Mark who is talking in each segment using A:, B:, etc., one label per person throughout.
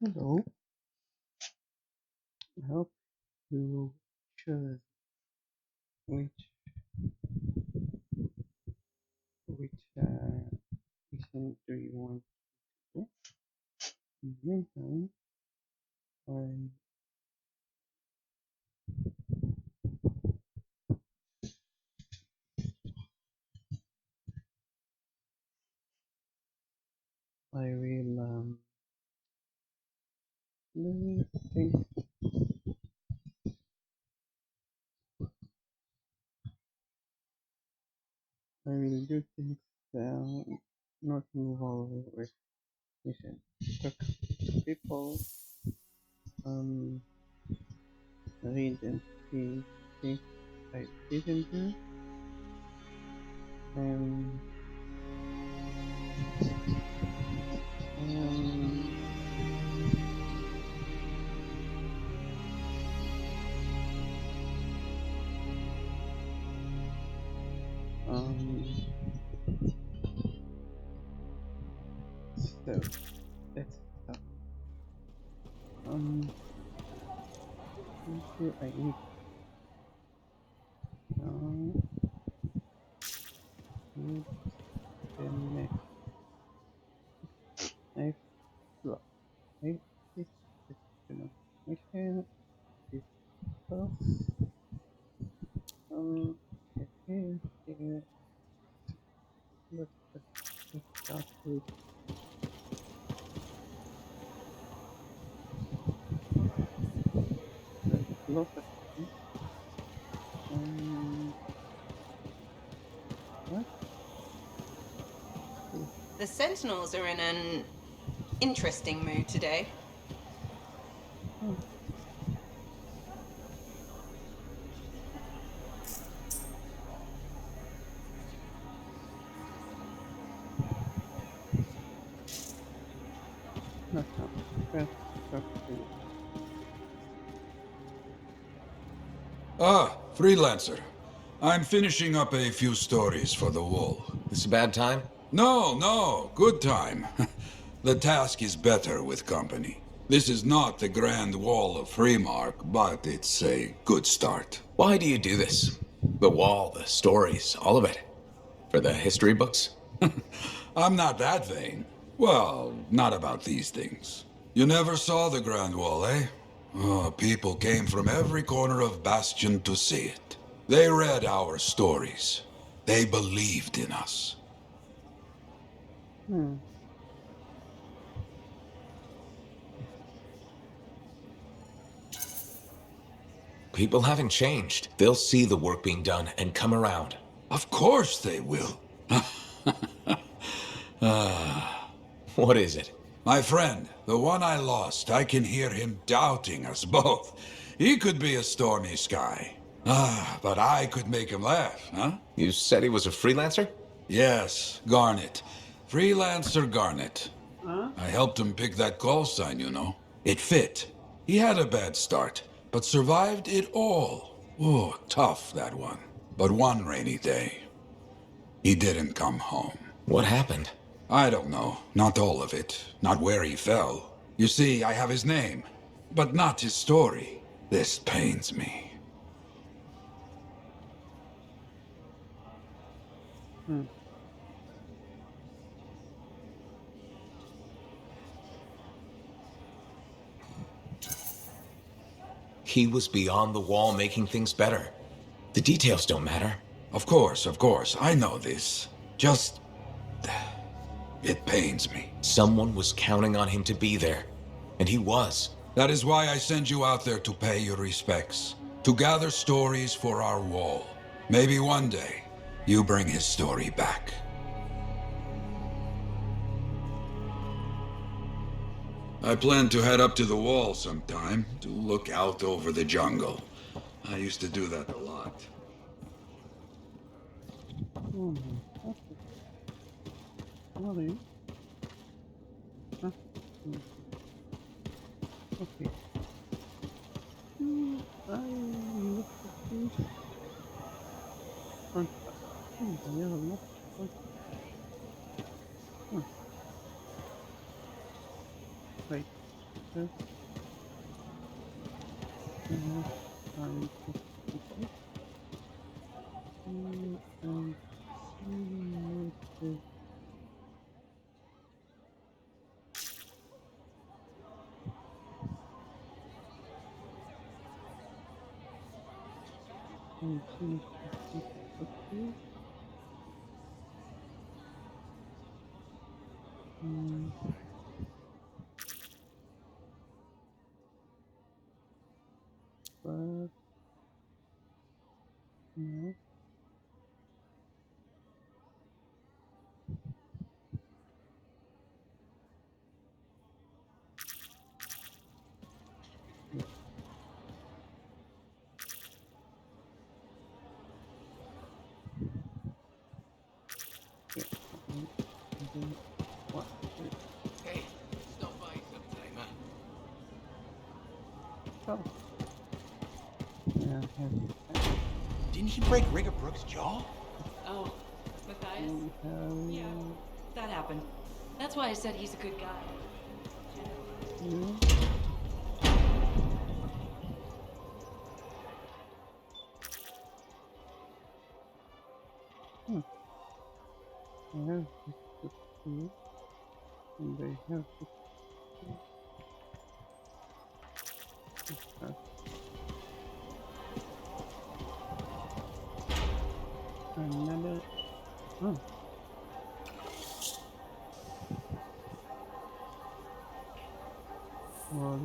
A: Hello, I hope you choose which mission do you want to do. In the meantime, I will do things. I will do things not involved with mission. Talk to people, um, read and see things I didn't do, and um, um, so let's start. What do I need? Um, need the next. I block. I this notification. This post. Okay, here. Let's start with the closest one. What is
B: The Sentinels are in an interesting mood today.
A: oh, not now. First, talk to you.
C: Ah, freelancer. I'm finishing up a few stories for the wall.
D: This a bad time?
C: No, good time. The task is better with company. This is not the Grand Wall of Freemark, but it's a good start.
D: Why do you do this? The wall, the stories, all of it. For the history books?
C: I'm not that vain. Well, not about these things. You never saw the Grand Wall, eh? Oh, people came from every corner of Bastion to see it. They read our stories. They believed in us.
A: Hmm.
D: People haven't changed. They'll see the work being done and come around.
C: Of course they will.
D: What is it?
C: My friend, the one I lost, I can hear him doubting us both. He could be a stormy sky. But I could make him laugh, huh?
D: You said he was a freelancer?
C: Yes, Garnet. Freelancer Garnet.
A: Huh?
C: I helped him pick that call sign, you know. It fit. He had a bad start, but survived it all. Oh, tough, that one. But one rainy day, he didn't come home.
D: What happened?
C: I don't know. Not all of it. Not where he fell. You see, I have his name, but not his story. This pains me.
A: Hmm.
D: He was beyond the wall making things better. The details don't matter.
C: Of course. I know this. Just... it pains me.
D: Someone was counting on him to be there. And he was.
C: That is why I send you out there to pay your respects. To gather stories for our wall. Maybe one day, you bring his story back. I plan to head up to the wall sometime, to look out over the jungle. I used to do that a lot.
A: Oh my. Okay. Sorry. Huh? Hmm. Okay. I look at this. Contract. I have not. Huh. Wait. I'm but no. What?
D: Hey, stop by sometime, huh?
A: Oh. Yeah,
E: Didn't he break Rigger Brooks' jaw?
B: Oh, Matthias? Yeah, that happened. That's why I said he's a good guy.
A: I have to see, and they have to have another. Oh, well,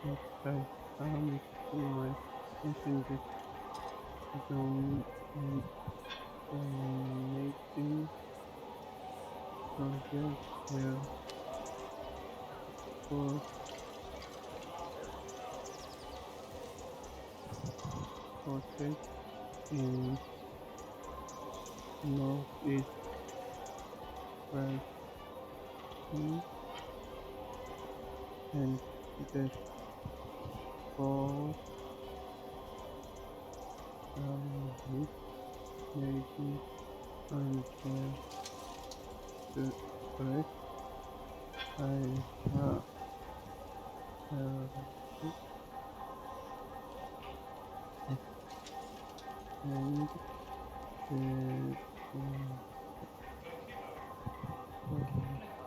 A: okay. My something just donating project here for project in Northeast Washington and the for maybe and the correct I have and the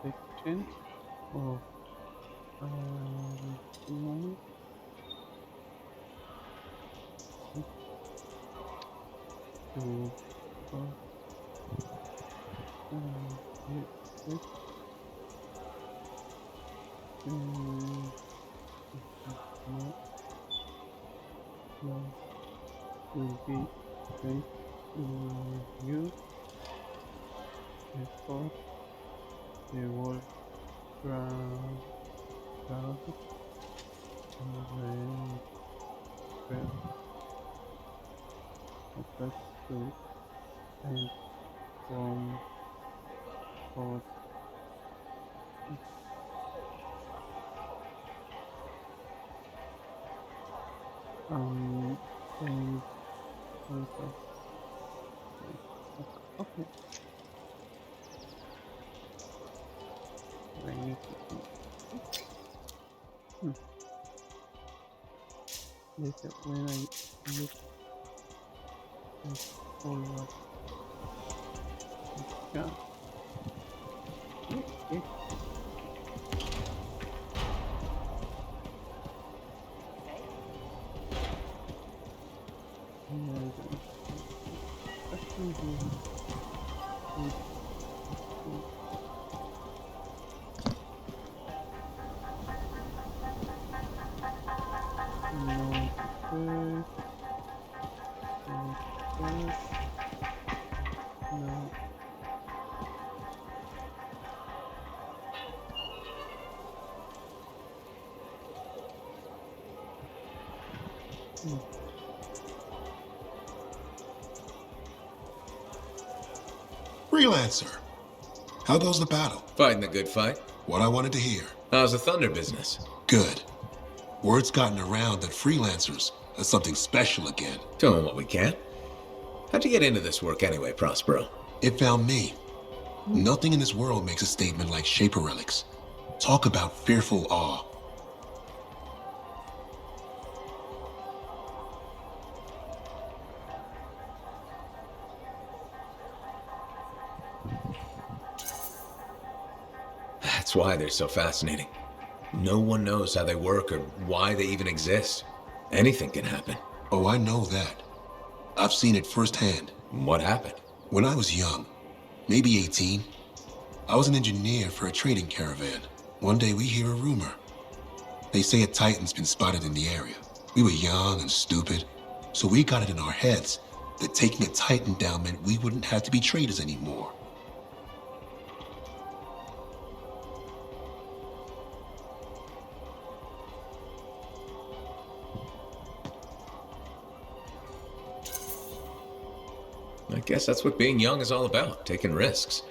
A: section of no, to it no, will be sent to you before the world ground attached to and from for and okay. Okay. I need to later when I look at forward. Yeah. It
F: Freelancer, how goes the battle?
D: Fighting the good fight.
F: What I wanted to hear.
D: How's the thunder business?
F: Good. Word's gotten around that freelancers are something special again.
D: Doing what we can. How'd you get into this work anyway, Prospero?
F: It found me. Nothing in this world makes a statement like Shaper relics. Talk about fearful awe.
D: That's why they're so fascinating. No one knows how they work or why they even exist. Anything can happen.
F: Oh, I know that. I've seen it firsthand.
D: What happened?
F: When I was young, maybe 18, I was an engineer for a trading caravan. One day we hear a rumor. They say a Titan's been spotted in the area. We were young and stupid, so we got it in our heads that taking a Titan down meant we wouldn't have to be traders anymore.
D: I guess that's what being young is all about, taking risks.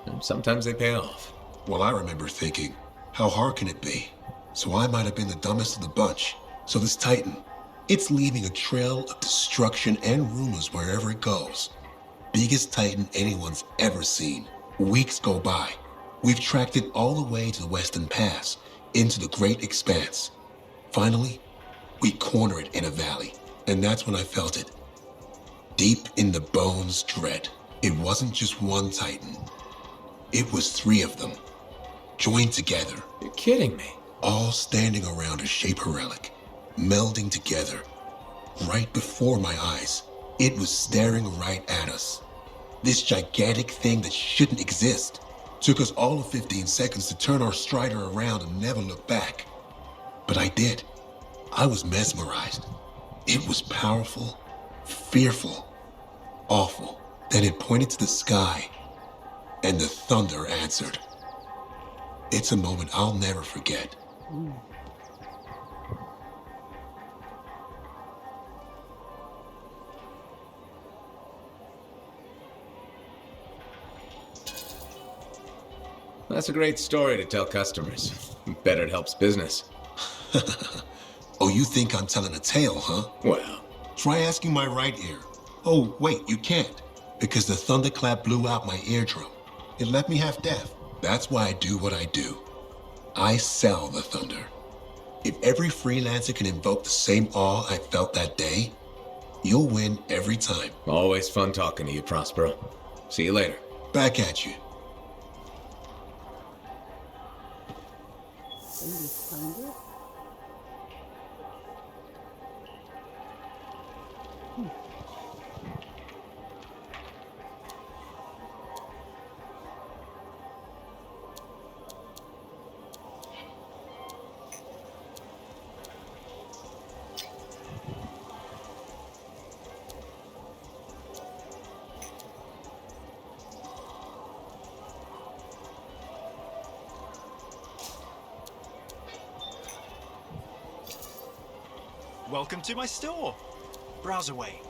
D: And sometimes they pay off.
F: Well, I remember thinking, how hard can it be? So I might have been the dumbest of the bunch. So this Titan, it's leaving a trail of destruction and rumors wherever it goes. Biggest Titan anyone's ever seen. Weeks go by. We've tracked it all the way to the Western Pass, into the Great Expanse. Finally, we corner it in a valley, and that's when I felt it. Deep in the bones dread. It wasn't just one Titan. It was 3 of them, joined together.
D: You're kidding me.
F: All standing around a Shaper relic, melding together. Right before my eyes, it was staring right at us. This gigantic thing that shouldn't exist. Took us all of 15 seconds to turn our Strider around and never look back. But I did. I was mesmerized. It was powerful, fearful, awful. Then it pointed to the sky, and the thunder answered. It's a moment I'll never forget.
D: That's a great story to tell customers. Bet it helps business.
F: Oh, you think I'm telling a tale, huh?
D: Well,
F: Try asking my right ear. Oh, wait, you can't. Because the thunderclap blew out my eardrum. It left me half deaf. That's why I do what I do. I sell the thunder. If every freelancer can invoke the same awe I felt that day, you'll win every time.
D: always fun talking to you, Prospero. See you later.
F: Back at you.
A: And this thunder.
E: Welcome to my store. Browse away.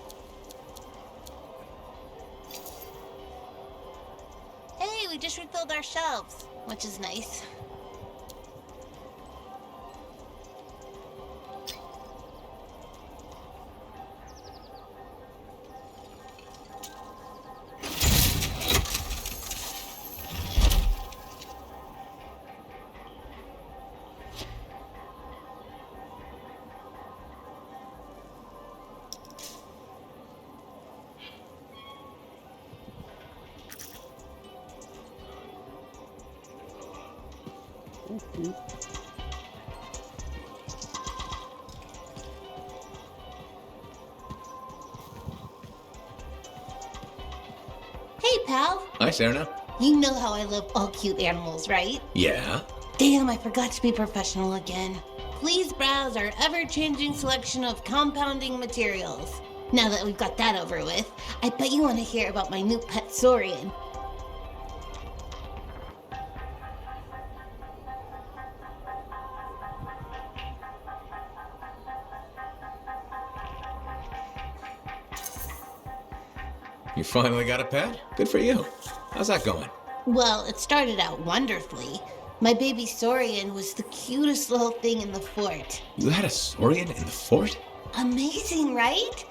G: Hey, we just refilled our shelves, which is nice.
A: Okay.
G: Hey, pal.
D: Hi, Serena.
G: You know how I love all cute animals, right?
D: Yeah?
G: Damn, I forgot to be professional again. Please browse our ever-changing selection of compounding materials. Now that we've got that over with, I bet you want to hear about my new pet Saurian.
D: You finally got a pet? Good for you. How's that going?
G: Well, it started out wonderfully. My baby Saurian was the cutest little thing in the fort.
D: You had a Saurian in the fort?
G: Amazing, right?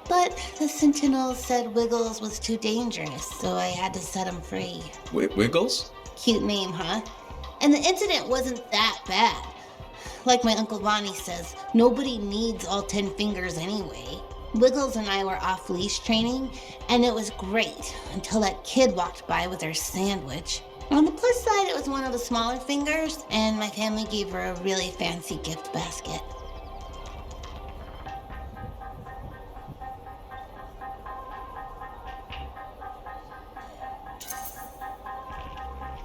G: But the Sentinels said Wiggles was too dangerous, so I had to set him free.
D: Wiggles?
G: Cute name, huh? And the incident wasn't that bad. Like my Uncle Lonnie says, nobody needs all 10 fingers anyway. Wiggles and I were off-leash training, and it was great until that kid walked by with her sandwich. On the plus side, it was one of the smaller fingers, and my family gave her a really fancy gift basket.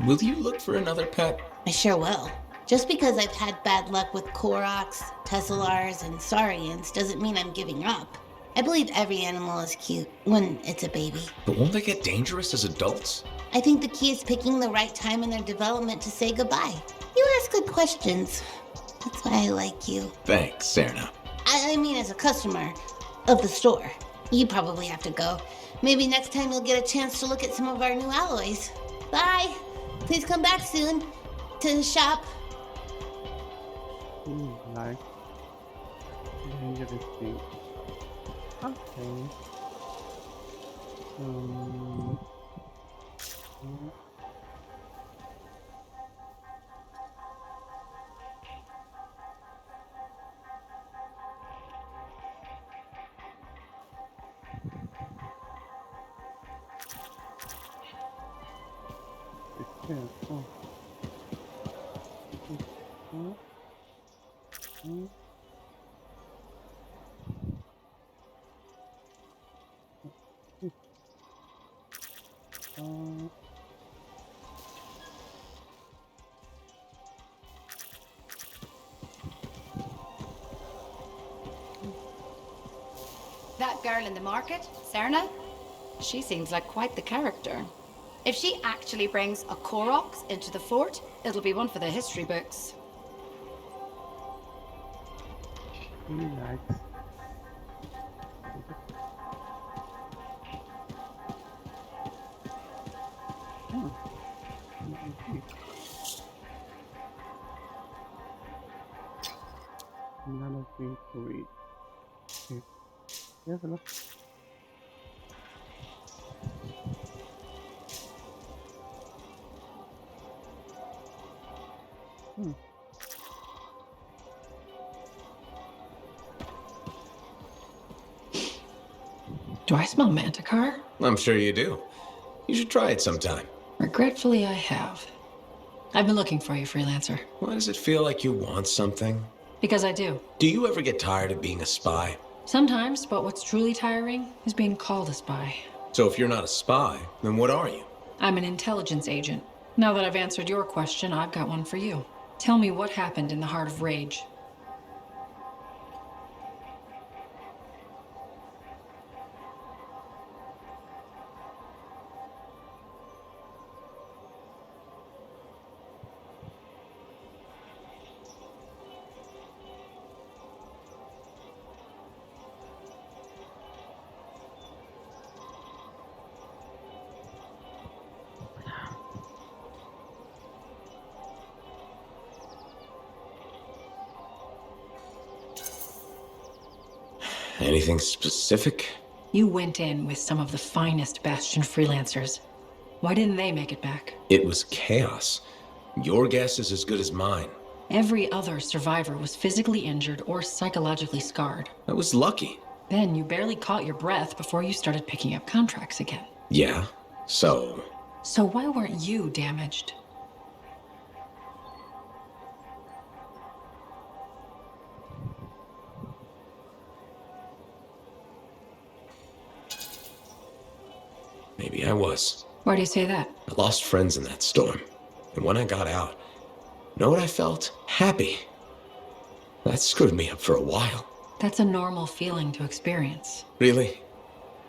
D: Will you look for another pet?
G: I sure will. Just because I've had bad luck with Koroks, Tesselars, and Saurians doesn't mean I'm giving up. I believe every animal is cute when it's a baby.
D: But won't they get dangerous as adults?
G: I think the key is picking the right time in their development to say goodbye. You ask good questions. That's why I like you.
D: Thanks, Serna.
G: I mean as a customer of the store. You probably have to go. Maybe next time you'll get a chance to look at some of our new alloys. Bye. Please come back soon to the shop.
A: Like dangerous thing. Okay. Oh.
B: That girl in the market, Serna, she seems like quite the character. If she actually brings a Koroks into the fort, it'll be one for the history books.
A: She likes another thing to read. Okay. Yes, hello.
H: Do I smell manticore?
D: I'm sure you do. You should try it sometime.
H: Regretfully, I have. I've been looking for you, freelancer.
D: Why does it feel like you want something?
H: Because I do.
D: Do you ever get tired of being a spy?
H: Sometimes, but what's truly tiring is being called a spy.
D: So if you're not a spy, then what are you?
H: I'm an intelligence agent. Now that I've answered your question, I've got one for you. Tell me what happened in the Heart of Rage.
D: Anything specific?
H: You went in with some of the finest Bastion freelancers. Why didn't they make it back?
D: It was chaos. Your guess is as good as mine.
H: Every other survivor was physically injured or psychologically scarred.
D: I was lucky.
H: Then you barely caught your breath before you started picking up contracts again.
D: Yeah, so...
H: So why weren't you damaged?
D: Maybe I was.
H: Why do you say that?
D: I lost friends in that storm. And when I got out, know what I felt? Happy. That screwed me up for a while.
H: That's a normal feeling to experience.
D: Really?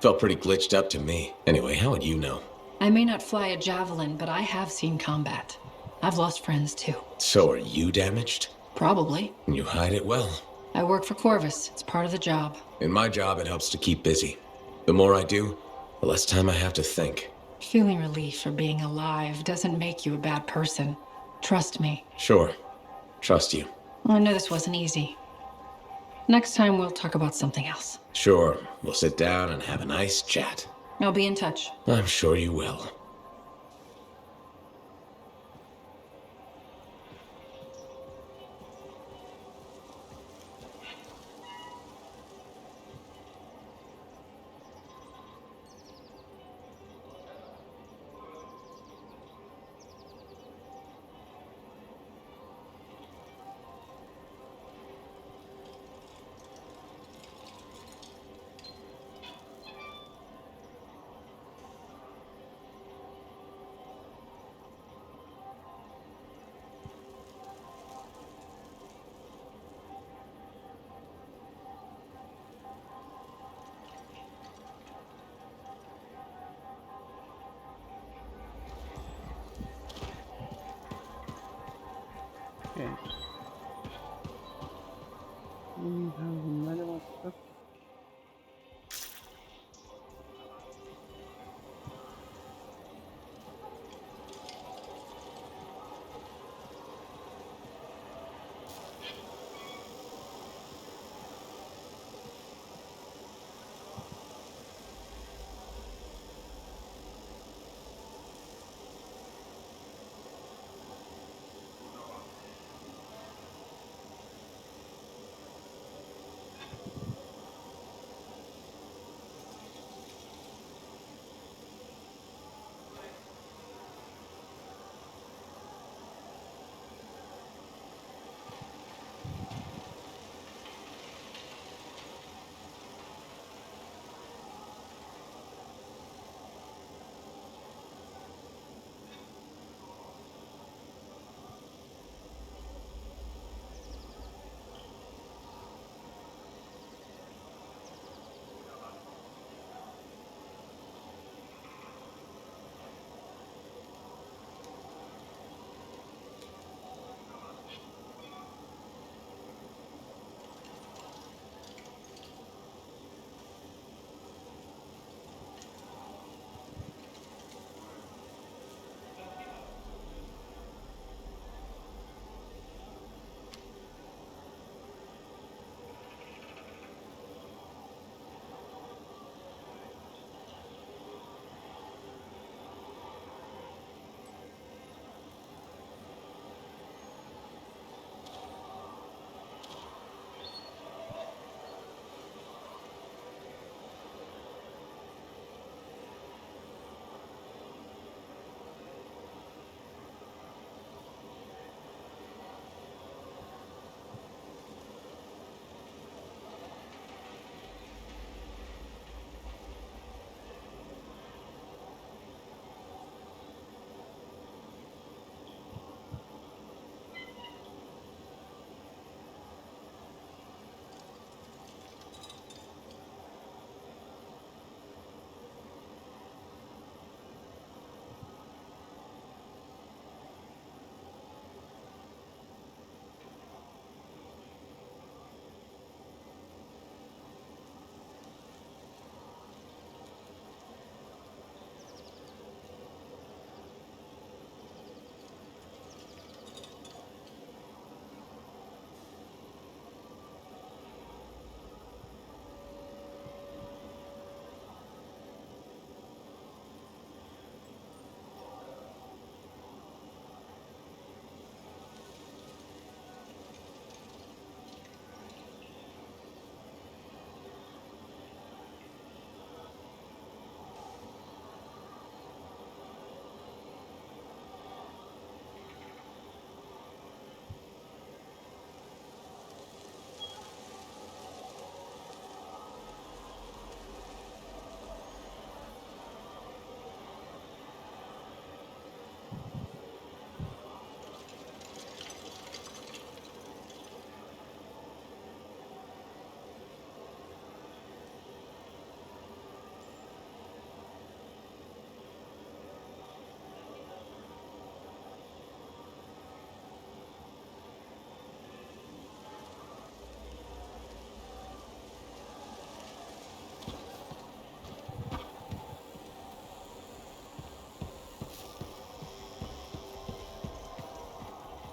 D: Felt pretty glitched up to me. Anyway, how would you know?
H: I may not fly a javelin, but I have seen combat. I've lost friends too.
D: So are you damaged?
H: Probably.
D: And you hide it well.
H: I work for Corvus. It's part of the job.
D: In my job, it helps to keep busy. The more I do, the less time I have to think.
H: Feeling relief for being alive doesn't make you a bad person. Trust me.
D: Sure. Trust you.
H: I know this wasn't easy. Next time, we'll talk about something else.
D: Sure, we'll sit down and have a nice chat.
H: I'll be in touch.
D: I'm sure you will.
A: Okay. We have another one stuff.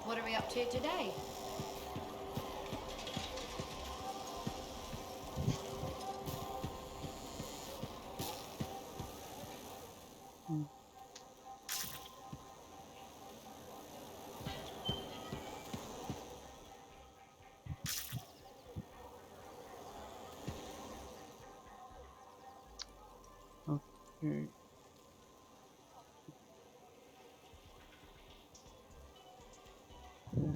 B: What are we up to today?
A: Okay. Yeah.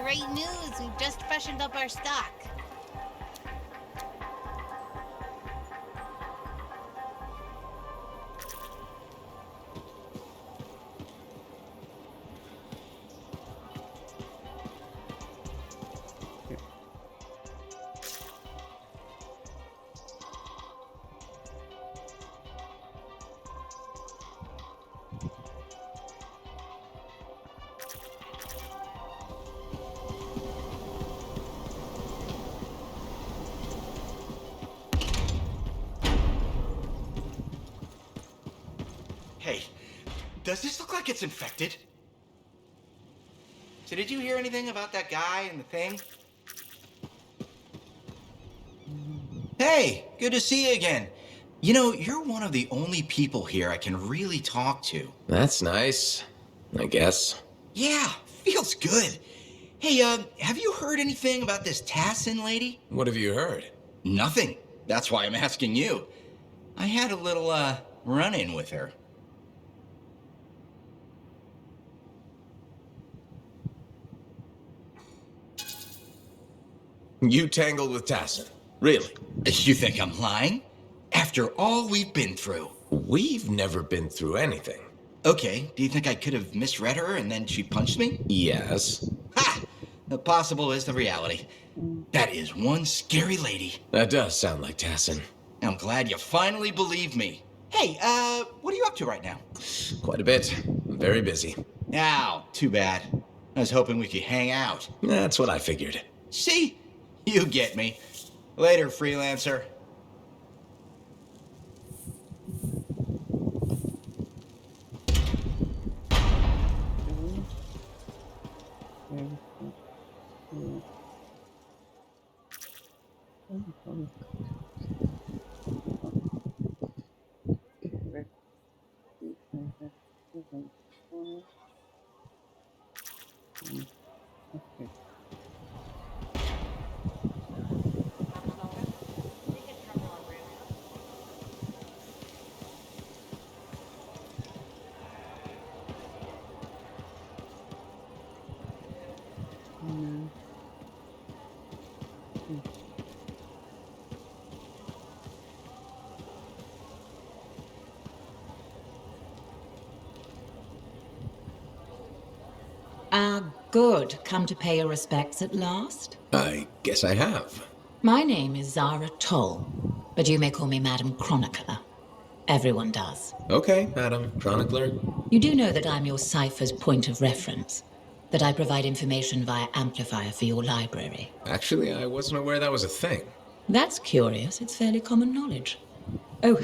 G: Great news! We've just freshened up our stock.
I: Hey, does this look like it's infected? So did you hear anything about that guy and the thing? Hey, good to see you again. You know, you're one of the only people here I can really talk to.
D: That's nice, I guess.
I: Yeah, feels good. Hey, have you heard anything about this Tassin lady?
D: What have you heard?
I: Nothing. That's why I'm asking you. I had a little, run-in with her.
D: You tangled with Tassin? Really?
I: You think I'm lying? After all we've been through.
D: We've never been through anything.
I: Okay, do you think I could have misread her and then she punched me?
D: Yes.
I: Ha! The possible is the reality. That is one scary lady.
D: That does sound like Tassin.
I: I'm glad you finally believed me. Hey, what are you up to right now?
D: Quite a bit. I'm very busy.
I: Ow, too bad. I was hoping we could hang out.
D: That's what I figured.
I: See? You get me. Later, freelancer.
A: Okay.
J: Good. Come to pay your respects at last?
D: I guess I have.
J: My name is Zara Toll, but you may call me Madam Chronicler. Everyone does.
D: Okay, Madam Chronicler.
J: You do know that I'm your cipher's point of reference, that I provide information via amplifier for your library.
D: Actually, I wasn't aware that was a thing.
J: That's curious. It's fairly common knowledge. Oh,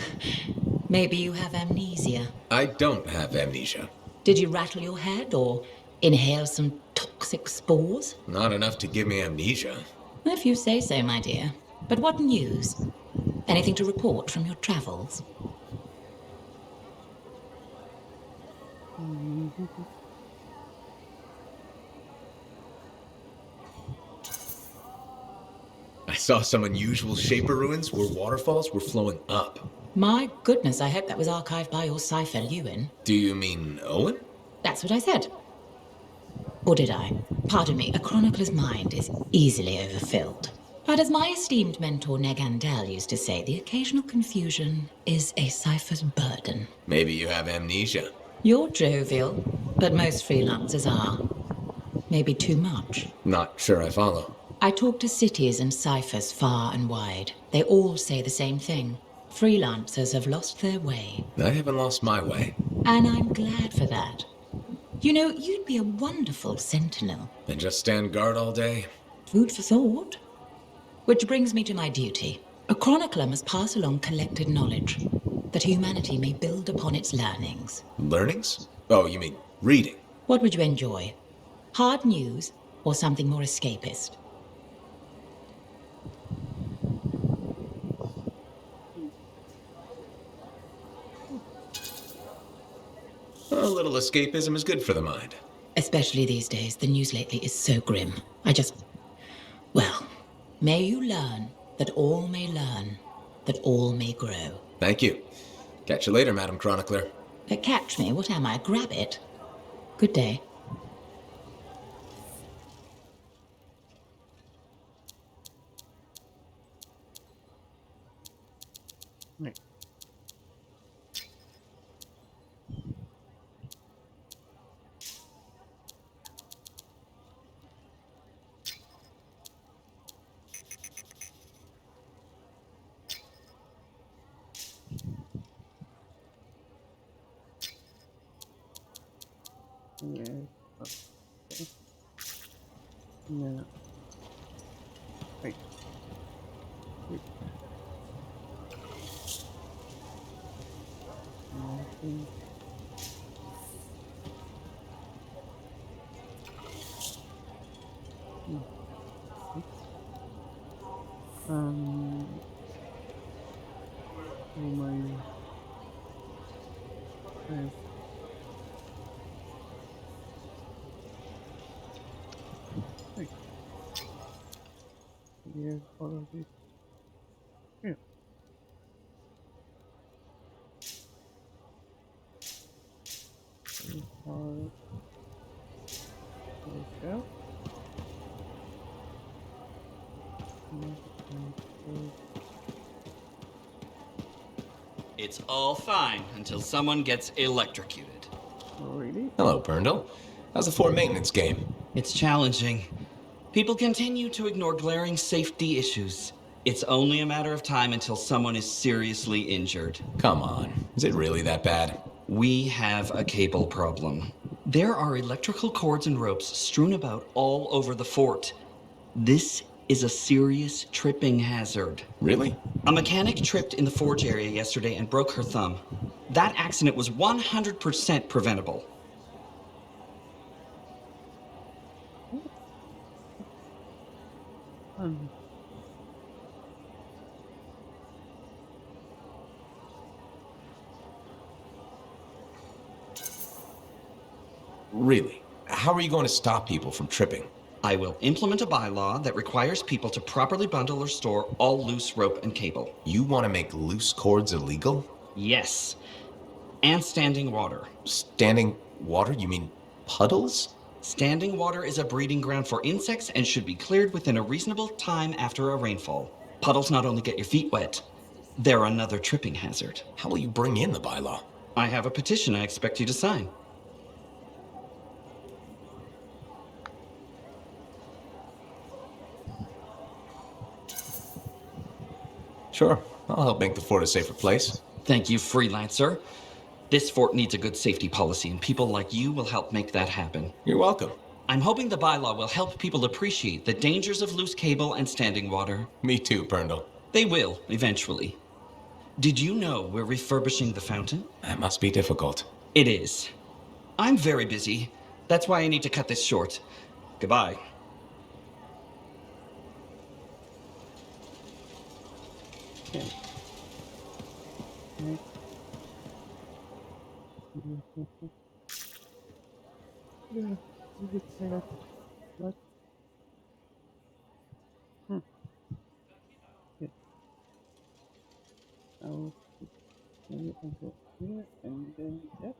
J: maybe you have amnesia.
D: I don't have amnesia.
J: Did you rattle your head or inhale some toxic spores?
D: Not enough to give me amnesia.
J: If you say so, my dear. But what news? Anything to report from your travels?
D: I saw some unusual shaper ruins where waterfalls were flowing up.
J: My goodness, I hope that was archived by your cipher, Ewan.
D: Do you mean Owen?
J: That's what I said. Or did I? Pardon me, a chronicler's mind is easily overfilled. But as my esteemed mentor Negandel used to say, the occasional confusion is a cipher's burden.
D: Maybe you have amnesia.
J: You're jovial, but most freelancers are. Maybe too much.
D: Not sure I follow.
J: I talk to cities and ciphers far and wide. They all say the same thing. Freelancers have lost their way.
D: I haven't lost my way.
J: And I'm glad for that. You know, you'd be a wonderful sentinel.
D: And just stand guard all day?
J: Food for thought. Which brings me to my duty. A chronicler must pass along collected knowledge, that humanity may build upon its learnings.
D: Learnings? Oh, you mean reading?
J: What would you enjoy? Hard news or something more escapist?
D: A little escapism is good for the mind.
J: Especially these days, the news lately is so grim. Well, may you learn that all may learn, that all may grow.
D: Thank you. Catch you later, Madam Chronicler.
J: Catch me? What am I? Grab it. Good day.
A: Right. Yeah. Okay. No. Wait. Wait. Nothing. Oh my. Wait. Here's all of this. Here. Here's all. There we go.
K: It's all fine until someone gets electrocuted.
A: Really?
D: Hello, Berndl. How's the fort maintenance game?
K: It's challenging. People continue to ignore glaring safety issues. It's only a matter of time until someone is seriously injured.
D: Come on. Is it really that bad?
K: We have a cable problem. There are electrical cords and ropes strewn about all over the fort. This is a serious tripping hazard.
D: Really?
K: A mechanic tripped in the forge area yesterday and broke her thumb. That accident was 100% preventable.
D: Really? How are you going to stop people from tripping?
K: I will implement a bylaw that requires people to properly bundle or store all loose rope and cable.
D: You want to make loose cords illegal?
K: Yes. And standing water.
D: Standing water? You mean puddles?
K: Standing water is a breeding ground for insects and should be cleared within a reasonable time after a rainfall. Puddles not only get your feet wet, they're another tripping hazard.
D: How will you bring in the bylaw?
K: I have a petition I expect you to sign.
D: Sure. I'll help make the fort a safer place.
K: Thank you, freelancer. This fort needs a good safety policy, and people like you will help make that happen.
D: You're welcome.
K: I'm hoping the bylaw will help people appreciate the dangers of loose cable and standing water.
D: Me too, Berndl.
K: They will, eventually. Did you know we're refurbishing the fountain?
D: That must be difficult.
K: It is. I'm very busy. That's why I need to cut this short. Goodbye.
A: Okay. Okay. Yeah, you could say that. What? Yeah. I'll bring it until here and then that.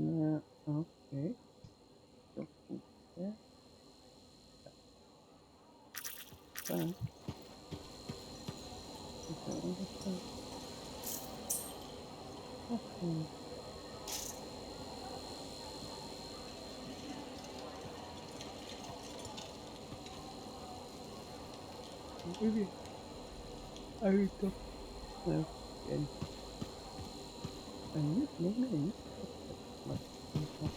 A: Okay. Okay. So put there. Done. Okay. maybe I will talk myself again. And maybe I need to talk about myself.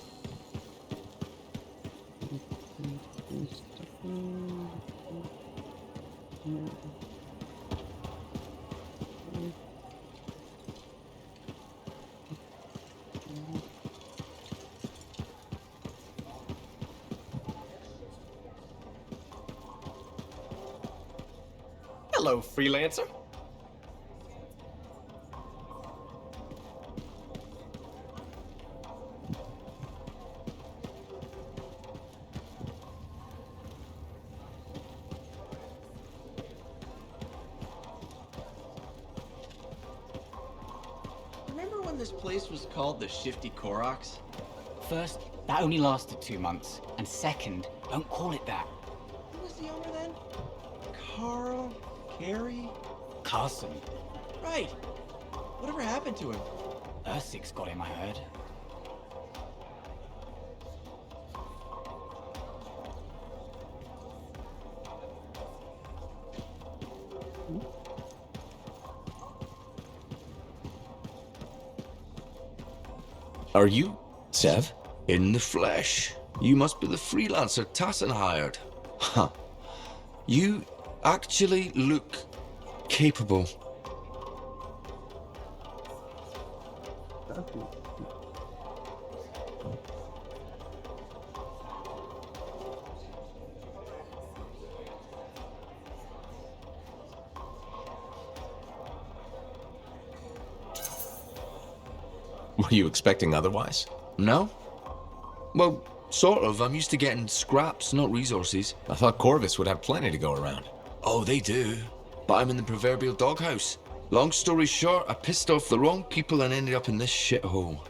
D: Hello, freelancer.
K: Remember when this place was called the Shifty Koroks?
L: First, that only lasted 2 months. And second, don't call it that.
K: Who was the owner then? Carl? Carrie?
L: Carson.
K: Right. Whatever happened to him?
L: Ursik's got him, I heard.
D: Are you Sev?
M: In the flesh. You must be the freelancer Tassin hired. Huh. You actually look capable.
D: Were you expecting otherwise?
M: No? Well, sort of. I'm used to getting scraps, not resources.
D: I thought Corvus would have plenty to go around.
M: Oh, they do. But I'm in the proverbial doghouse. Long story short, I pissed off the wrong people and ended up in this shithole.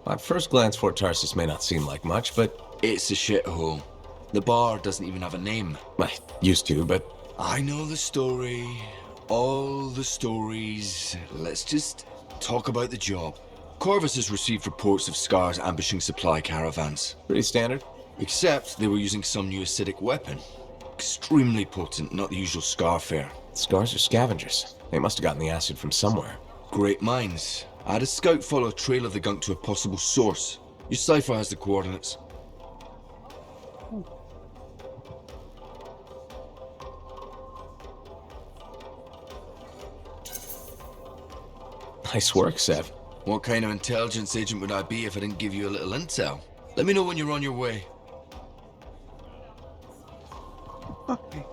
D: At first glance, Fort Tarsus may not seem like much, but
M: it's a shithole. The bar doesn't even have a name.
D: I used to, but
M: I know the story. All the stories. Let's just talk about the job. Corvus has received reports of Scars ambushing supply caravans.
D: Pretty standard.
M: Except they were using some new acidic weapon. Extremely potent, not the usual Scar fare.
D: Scars are scavengers. They must have gotten the acid from somewhere.
M: Great minds. I had a scout follow a trail of the gunk to a possible source. Your cipher has the coordinates.
D: Nice work, Sev.
M: What kind of intelligence agent would I be if I didn't give you a little intel? Let me know when you're on your way.
A: Okay.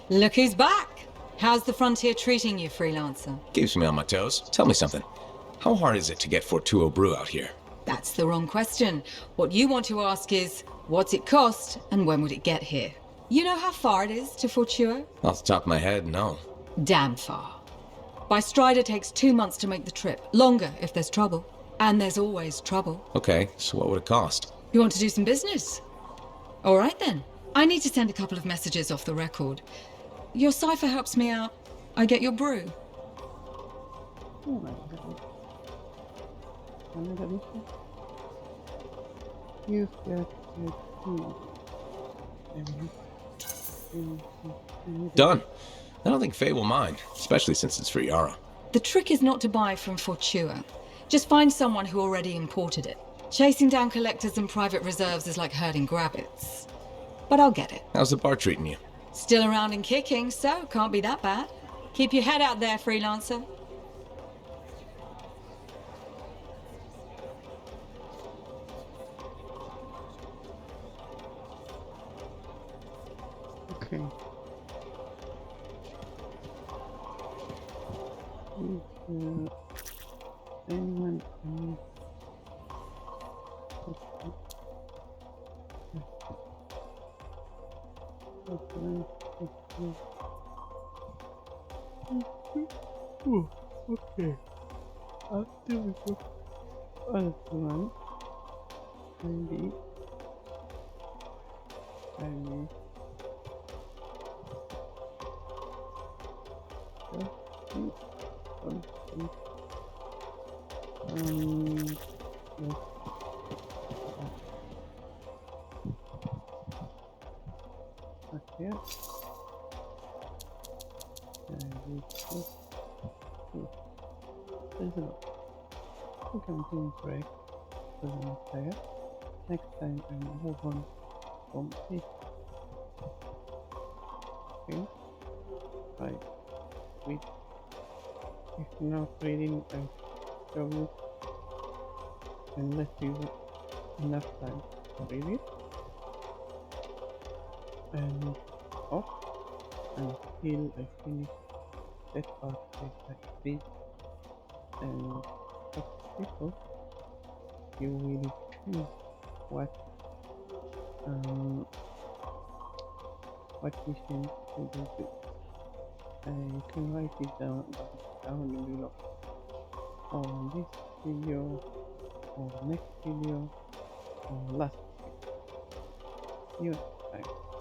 N: Look who's back! How's the frontier treating you, freelancer?
D: Keeps me on my toes. Tell me something. How hard is it to get Fortuo brew out here?
N: That's the wrong question. What you want to ask is, what's it cost and when would it get here? You know how far it is to Fortuo?
D: Off the top of my head, no.
N: Damn far. By stride it takes 2 months to make the trip. Longer if there's trouble. And there's always trouble.
D: Okay, so what would it cost?
N: You want to do some business? All right then. I need to send a couple of messages off the record. Your cipher helps me out. I get your brew.
A: Oh my god. Another mission? You've got to
D: Done. I don't think Faye will mind, especially since it's for Yara.
N: The trick is not to buy from Fortua. Just find someone who already imported it. Chasing down collectors and private reserves is like herding rabbits. But I'll get it.
D: How's the bar treating you?
N: Still around and kicking, so can't be that bad. Keep your head out there, freelancer.
A: Okay. Anyone? Okay. After we go one, maybe yes. Okay. There's a lot. I think I'm doing correct for the entire. Next time I move on from this. Okay. Right. Wait. If you're not reading, I show you unless you have enough time to read it. And off until I finish that part like this. And people, you will choose what mission you will do. And you can write it down below. On this video, or next video, or last video. See you next time.